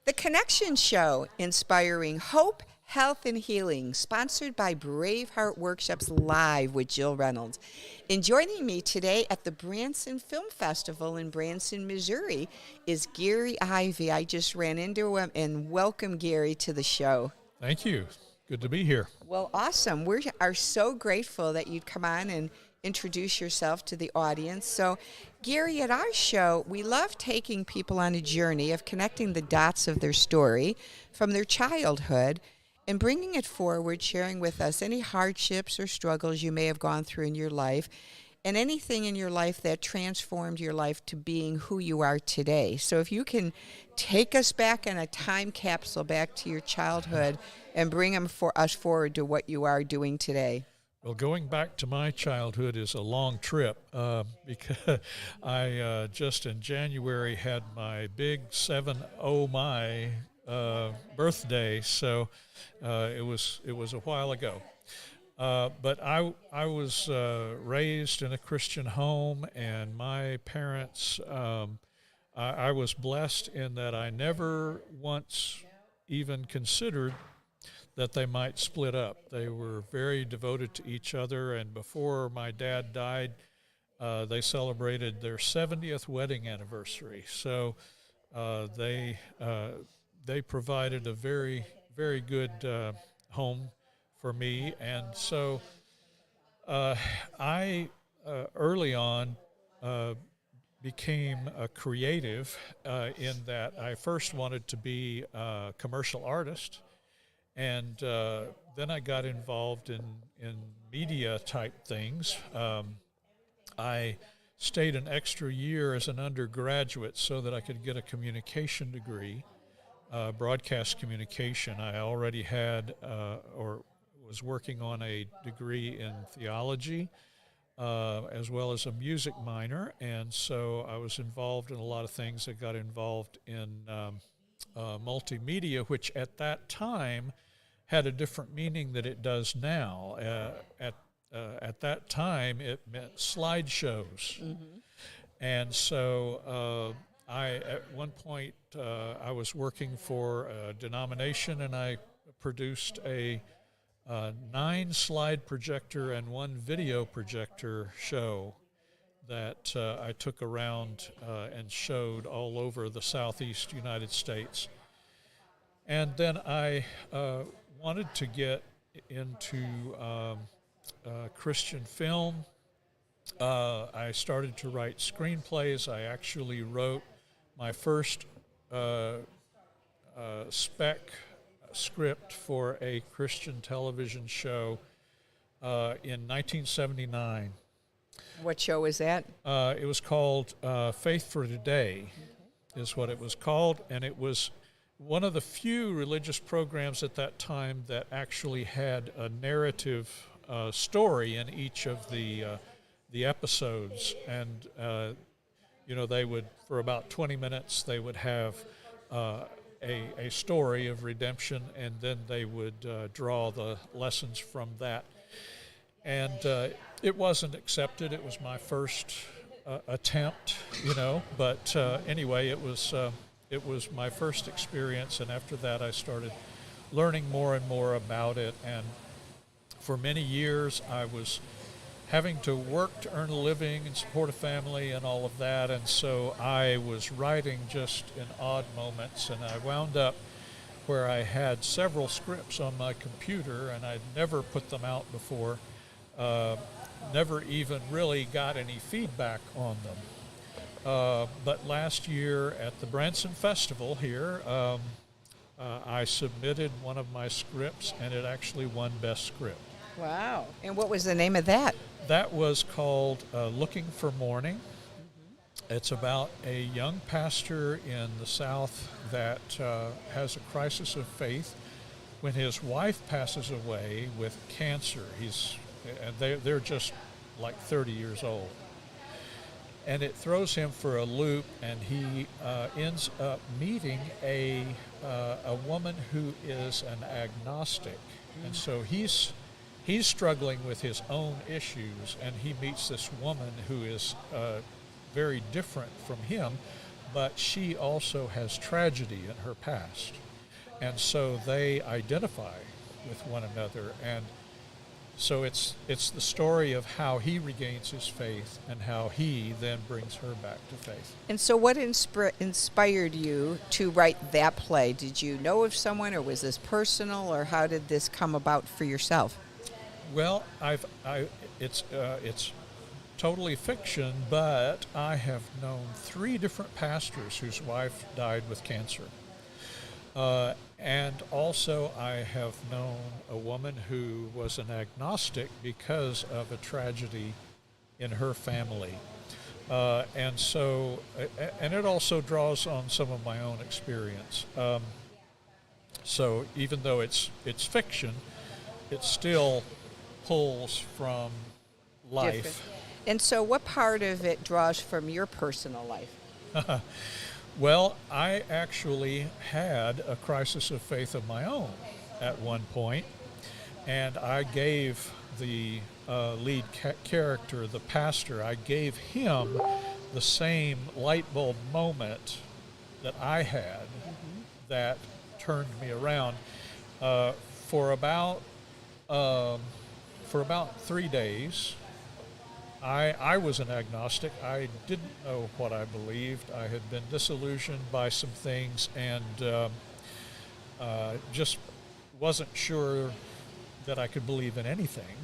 The Connection Show, inspiring hope, health, and healing, sponsored by Braveheart Workshops Live with Jill Reynolds. And joining me today at the Branson Film Festival in Branson, Missouri, is Gary Ivey. I just ran into him, and welcome, Gary, to the show. Thank you. Good to be here. Well, awesome. We are so grateful that you'd come on and introduce yourself to the audience. So, Gary, at our show, we love taking people on a journey of connecting the dots of their story from their childhood and bringing it forward, sharing with us any hardships or struggles you may have gone through in your life and anything in your life that transformed your life to being who you are today. So if you can take us back in a time capsule back to your childhood and bring them for us forward to what you are doing today. Well, going back to my childhood is a long trip because I just in January had my big 7-0 my birthday, so it was a while ago. But I was raised in a Christian home, and my parents, I was blessed in that I never once even considered that they might split up. They were very devoted to each other, and before my dad died, they celebrated their 70th wedding anniversary. So they provided a very, very good home for me, and so I early on became a creative in that I first wanted to be a commercial artist. And then I got involved in media type things. I stayed an extra year as an undergraduate so that I could get a communication degree, broadcast communication. I already had or was working on a degree in theology as well as a music minor. And so I was involved in a lot of things. I got involved in multimedia, which at that time had a different meaning than it does now. At that time, it meant slideshows. Mm-hmm. And so at one point, I was working for a denomination, and I produced a 9-slide projector and 1 video projector show that I took around and showed all over the southeast United States. And then I wanted to get into Christian film. I started to write screenplays. I actually wrote my first spec script for a Christian television show in 1979. What show was that? It was called Faith for Today, is what it was called, and it was one of the few religious programs at that time that actually had a narrative story in each of the episodes. And they would, for about 20 minutes, they would have a story of redemption, and then they would draw the lessons from that. And it wasn't accepted. It was my first attempt, but anyway, it was my first experience, and after that I started learning more and more about it. And for many years I was having to work to earn a living and support a family and all of that, and so I was writing just in odd moments, and I wound up where I had several scripts on my computer, and I'd never put them out before, never even really got any feedback on them. But last year at the Branson Festival here, I submitted one of my scripts, and it actually won Best Script. Wow. And what was the name of that? That was called Looking for Morning. Mm-hmm. It's about a young pastor in the South that has a crisis of faith when his wife passes away with cancer. They're just like 30 years old. And it throws him for a loop, and he ends up meeting a woman who is an agnostic. Mm-hmm. And so he's struggling with his own issues, and he meets this woman who is very different from him, but she also has tragedy in her past. And so they identify with one another. And so it's the story of how he regains his faith and how he then brings her back to faith. And so what inspired you to write that play? Did you know of someone, or was this personal, or how did this come about for yourself? Well, it's totally fiction, but I have known 3 different pastors whose wife died with cancer. And also I have known a woman who was an agnostic because of a tragedy in her family. And it also draws on some of my own experience. So even though it's fiction, it still pulls from life. Different. And so what part of it draws from your personal life? Well, I actually had a crisis of faith of my own at one point, and I gave the lead character, the pastor, I gave him the same light bulb moment that I had that turned me around. For about 3 days, I was an agnostic. I didn't know what I believed. I had been disillusioned by some things and just wasn't sure that I could believe in anything.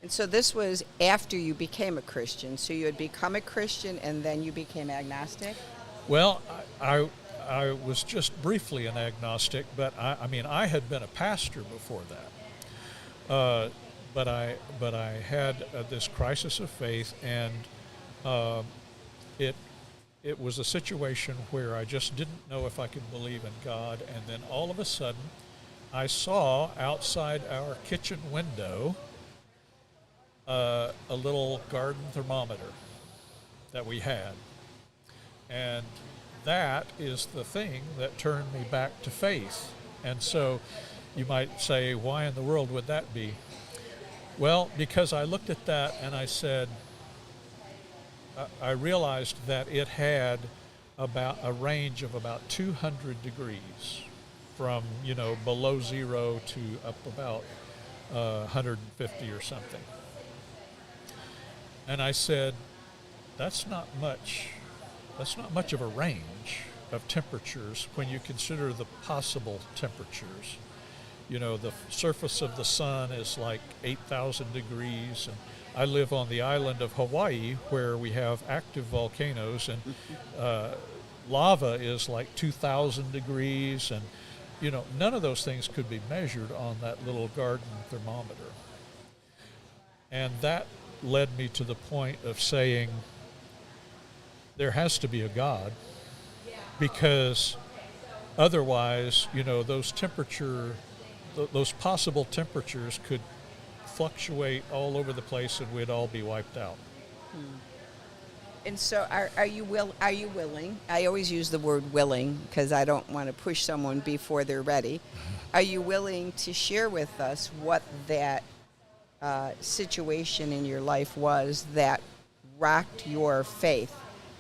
And so this was after you became a Christian. So you had become a Christian and then you became agnostic? Well, I was just briefly an agnostic, but I had been a pastor before that. But I had this crisis of faith, and it was a situation where I just didn't know if I could believe in God. And then all of a sudden, I saw outside our kitchen window a little garden thermometer that we had, and that is the thing that turned me back to faith. And so, you might say, why in the world would that be? Well, because I looked at that and I said, I realized that it had about a range of about 200 degrees from, below zero to up about 150 or something. And I said, that's not much of a range of temperatures when you consider the possible temperatures. The surface of the sun is like 8,000 degrees, and I live on the island of Hawaii where we have active volcanoes, and lava is like 2,000 degrees, and none of those things could be measured on that little garden thermometer. And that led me to the point of saying, there has to be a God, because otherwise, those possible temperatures could fluctuate all over the place and we'd all be wiped out. And so are you willing? I always use the word willing because I don't want to push someone before they're ready. Are you willing to share with us what that situation in your life was that rocked your faith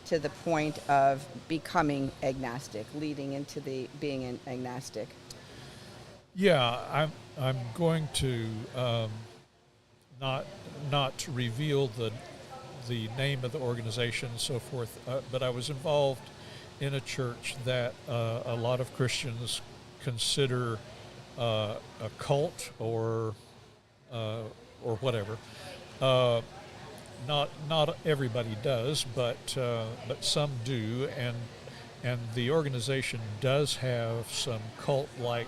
to the point of becoming agnostic, leading into being an agnostic? Yeah, I'm going to not reveal the name of the organization and so forth, but I was involved in a church that a lot of Christians consider a cult or whatever. Not everybody does, but some do, and the organization does have some cult-like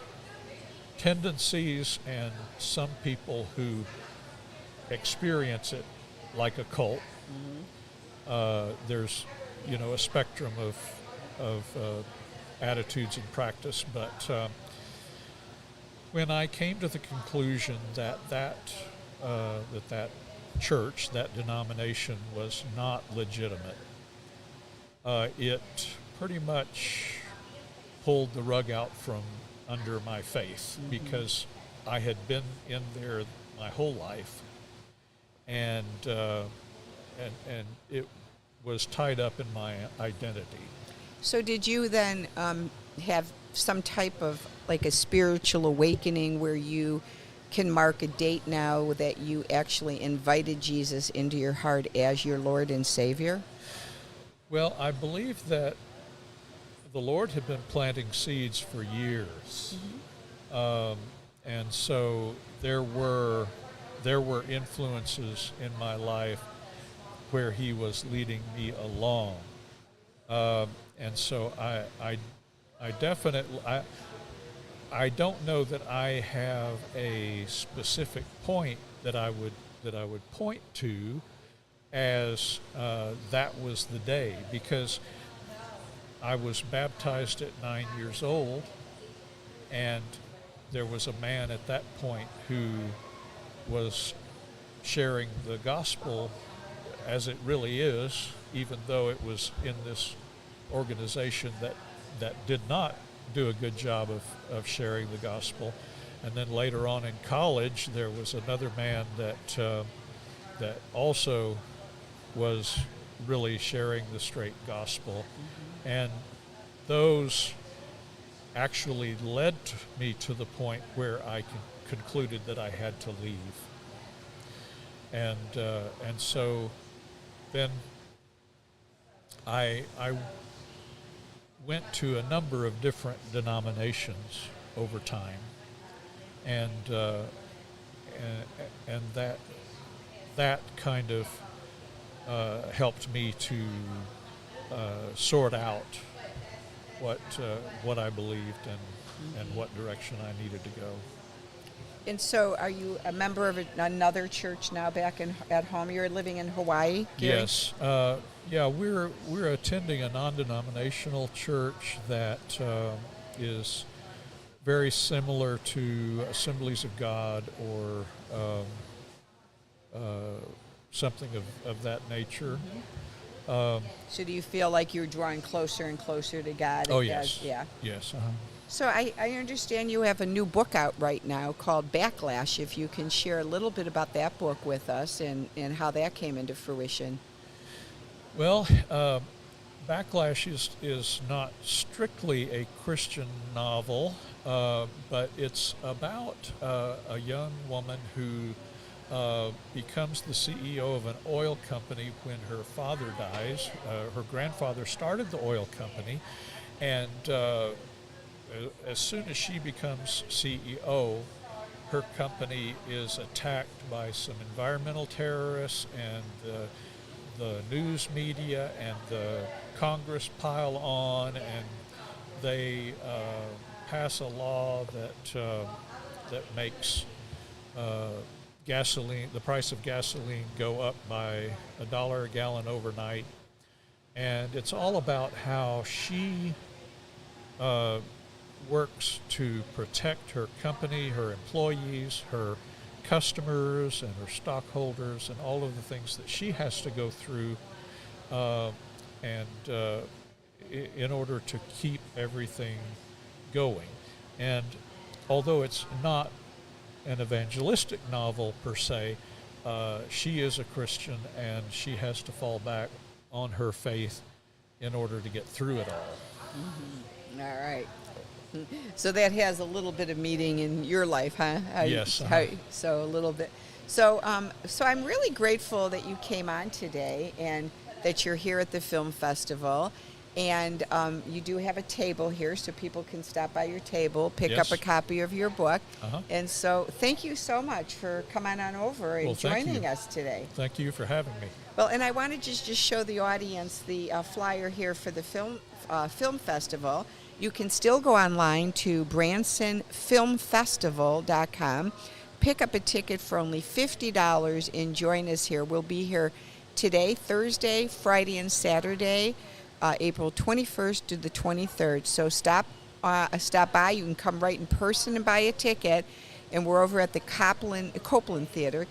tendencies, and some people who experience it like a cult. There's a spectrum of attitudes and practice, but when I came to the conclusion that church, that denomination, was not legitimate, it pretty much pulled the rug out from under my faith, because I had been in there my whole life, and it was tied up in my identity. So did you then have some type of like a spiritual awakening where you can mark a date now that you actually invited Jesus into your heart as your Lord and Savior? Well, I believe that the Lord had been planting seeds for years. And so there were influences in my life where he was leading me along. And so I definitely, I don't know that I have a specific point that I would point to as that was the day, because I was baptized at 9 years old, and there was a man at that point who was sharing the gospel as it really is, even though it was in this organization that did not do a good job of sharing the gospel. And then later on in college, there was another man that also was really sharing the straight gospel. And those actually led me to the point where I concluded that I had to leave. And so then I went to a number of different denominations over time, and that kind of helped me to sort out what I believed and what direction I needed to go. And so are you a member of another church now back at home? You're living in Hawaii, Gary? Yes. Yeah, we're attending a non-denominational church that is very similar to Assemblies of God or something of that nature. So do you feel like you're drawing closer and closer to God? Oh, yes. Yeah. Yes. So I understand you have a new book out right now called Backlash. If you can share a little bit about that book with us and how that came into fruition. Well, Backlash is not strictly a Christian novel, but it's about a young woman who becomes the CEO of an oil company when her father dies. Her grandfather started the oil company, and as soon as she becomes CEO, her company is attacked by some environmental terrorists, and the news media and the Congress pile on, and they pass a law that makes gasoline, the price of gasoline, go up by $1 a gallon overnight. And it's all about how she works to protect her company, her employees, her customers, and her stockholders, and all of the things that she has to go through in order to keep everything going. And although it's not an evangelistic novel per se, she is a Christian, and she has to fall back on her faith in order to get through it all. Mm-hmm. All right. So that has a little bit of meaning in your life, huh? Yes. So a little bit. So I'm really grateful that you came on today and that you're here at the film festival. And you do have a table here, so people can stop by your table, pick up a copy of your book. And so thank you so much for coming on over and joining us today. Thank you for having me. Well, and I want to just show the audience the flyer here for the film festival. You can still go online to bransonfilmfestival.com, pick up a ticket for only $50 and join us here. We'll be here today, Thursday, Friday, and Saturday, April 21st to the 23rd. So stop by. You can come right in person and buy a ticket. And we're over at the Copeland Theater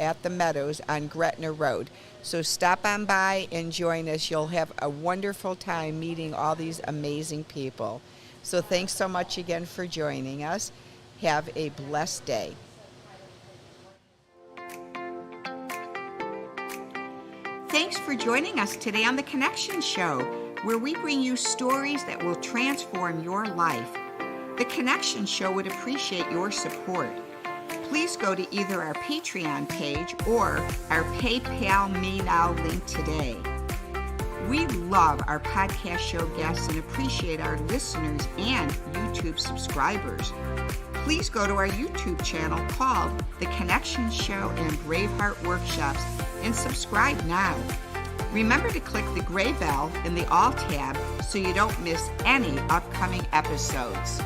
at the Meadows on Gretna Road. So stop on by and join us. You'll have a wonderful time meeting all these amazing people. So thanks so much again for joining us. Have a blessed day. Thanks for joining us today on The Connection Show. where we bring you stories that will transform your life. The Connection Show would appreciate your support. Please go to either our Patreon page or our PayPal Me Now link today. We love our podcast show guests and appreciate our listeners and YouTube subscribers. Please go to our YouTube channel called The Connection Show and Braveheart Workshops and subscribe now. Remember to click the gray bell in the All tab so you don't miss any upcoming episodes.